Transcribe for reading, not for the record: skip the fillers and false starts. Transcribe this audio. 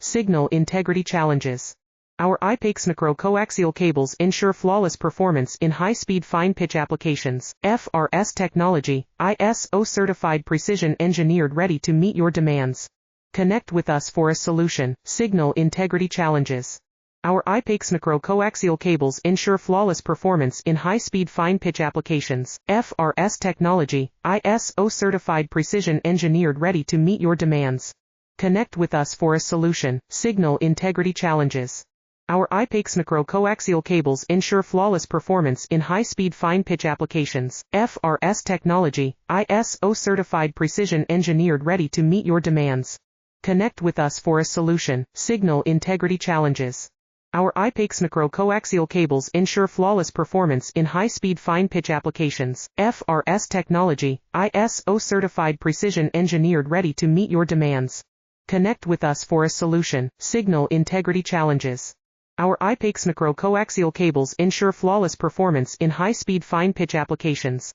signal integrity challenges. Our Aizs1 coaxial cables ensure flawless performance in high-speed fine-pitch applications. FRS technology, ISO certified, precision engineered, ready to meet your demands. Connect with us for a solution. Signal integrity challenges. Our Aizs1 coaxial cables ensure flawless performance in high-speed fine-pitch applications. FRS technology, ISO certified, precision engineered, ready to meet your demands. Connect with us for a solution. Signal integrity challenges. Our Aizs1 coaxial cables ensure flawless performance in high-speed fine-pitch applications. FRS technology, ISO certified, precision engineered, ready to meet your demands. Connect with us for a solution. Signal integrity challenges. Our Aizs1 coaxial cables ensure flawless performance in high-speed fine-pitch applications. FRS technology, ISO certified, precision engineered, ready to meet your demands. Connect with us for a solution. Signal integrity challenges. Our Aizs1 coaxial cables ensure flawless performance in high-speed fine-pitch applications.